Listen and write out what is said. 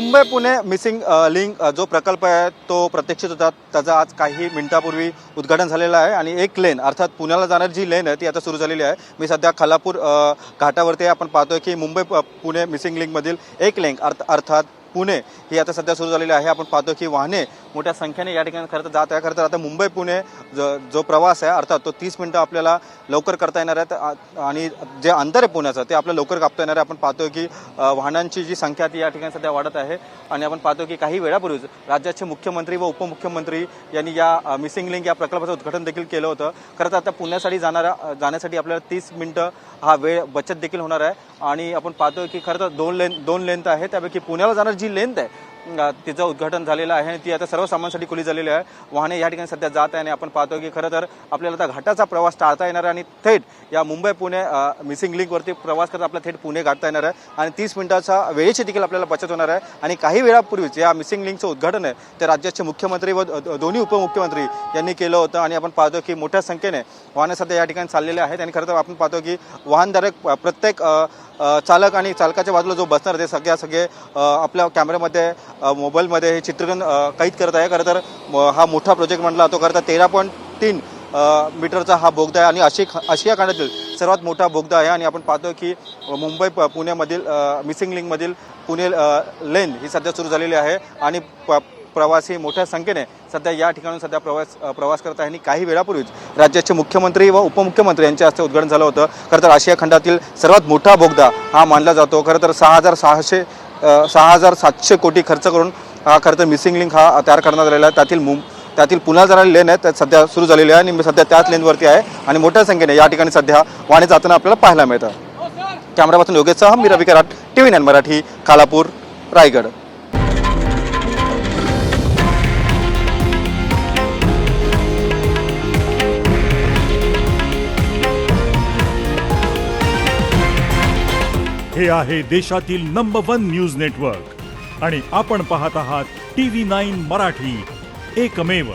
Mumbai Pune missing link जो प्रकल्प आहे तो प्रत्यक्षित होता त्याचा आज काही मिनिटापूर्वी उद्घाटन झालेलं आहे आणि एक लेन अर्थात पुण्याला जाणारी जी लेन आहे ती आता सुरू झालेली आहे। मी सध्या खालापूर घाटावरती आपण पाहतोय की मुंबई पुणे मिसिंग लिंकमधील एक लेन अर्थात पुणे ही आता सध्या सुरू झालेली आहे। आपण पाहतो की वाहने मोठ्या संख्येने या ठिकाणी खरं तर जात आहे। खरं तर आता मुंबई पुणे जो प्रवास आहे अर्थात तो 30 मिनिटं आपल्याला लवकर करता येणार आहे आणि जे अंतर आहे पुण्याचं ते आपल्याला लवकर कापता येणार आहे। आपण पाहतो की वाहनांची जी संख्या ती या ठिकाणी सध्या वाढत आहे आणि आपण पाहतो की काही वेळापूर्वीच राज्याचे मुख्यमंत्री व उपमुख्यमंत्री यांनी या मिसिंग लिंक या प्रकल्पाचं उद्घाटन देखील केलं होतं। खरं तर आता पुण्यासाठी जाण्यासाठी आपल्याला 30 मिनिटं हा वेळ बचत देखील होणार आहे आणि आपण पाहतो की खरं तर दोन लेन आहे त्यापैकी पुण्याला जाणारी जी लेन आहे तिचं उद्घाटन झालेलं आहे आणि ती आता सर्वसामान्यांसाठी खुली झालेली आहे। वाहने या ठिकाणी सध्या जात आहे आणि आपण पाहतो की खरं तर आपल्याला आता घाटाचा प्रवास टाळता येणार आहे आणि थेट या मुंबई पुणे मिसिंग लिंकवरती प्रवास करत आपल्याला थेट पुणे गाठता येणार आहे आणि 30 मिनिटाचा वेळेची देखील आपल्याला बचत होणार आहे। आणि काही वेळापूर्वीच या मिसिंग लिंकचं उद्घाटन आहे ते राज्याचे मुख्यमंत्री व दोन्ही उपमुख्यमंत्री यांनी केलं होतं आणि आपण पाहतो की मोठ्या संख्येने वाहने सध्या या ठिकाणी चाललेले आहेत आणि खरं तर आपण पाहतो की वाहनधारक प्रत्येक चालक आणि चालकाच्या बाजूला जो बसणार ते सगळे आपल्या कॅमेऱ्यामध्ये मोबाईलमध्ये हे चित्रीकरण कैद करत आहे। खरं तर हा मोठा प्रोजेक्ट म्हटला तो खरं तर 13.3 मीटरचा हा बोगदा आहे आणि आशिया खंडातील सर्वात मोठा बोगदा आहे आणि आपण पाहतो की मुंबई पुण्यामधील मिसिंग लिंकमधील पुणे लेन ही सध्या सुरू झालेली आहे आणि प्रवासी मोठ्या संख्येने सध्या या ठिकाणून सध्या प्रवास करत आहे आणि काही वेळापूर्वीच राज्याचे मुख्यमंत्री व उपमुख्यमंत्री यांच्या हस्ते उद्घाटन झालं होतं। खरं तर आशिया खंडातील सर्वात मोठा बोगदा हा मानला जातो। खरं तर 6,700 कोटी खर्च करून हा खरं तर मिसिंग लिंक हा तयार करण्यात आलेला आहे। त्यातील पुण्याला जाणारी लेन आहे त्यात सध्या सुरू झालेली आहे आणि मी सध्या त्याच लेनवरती आहे आणि मोठ्या संख्येने या ठिकाणी सध्या वाहने जाताना आपल्याला पाहायला मिळतं। कॅमेरापासून योगेशसह मी रवी कराड, TV9 मराठी, खालापूर, रायगड। हे आहे देशातील नंबर 1 न्यूज नेटवर्क आणि आपण पाहत आहात TV9 मराठी, एकमेव।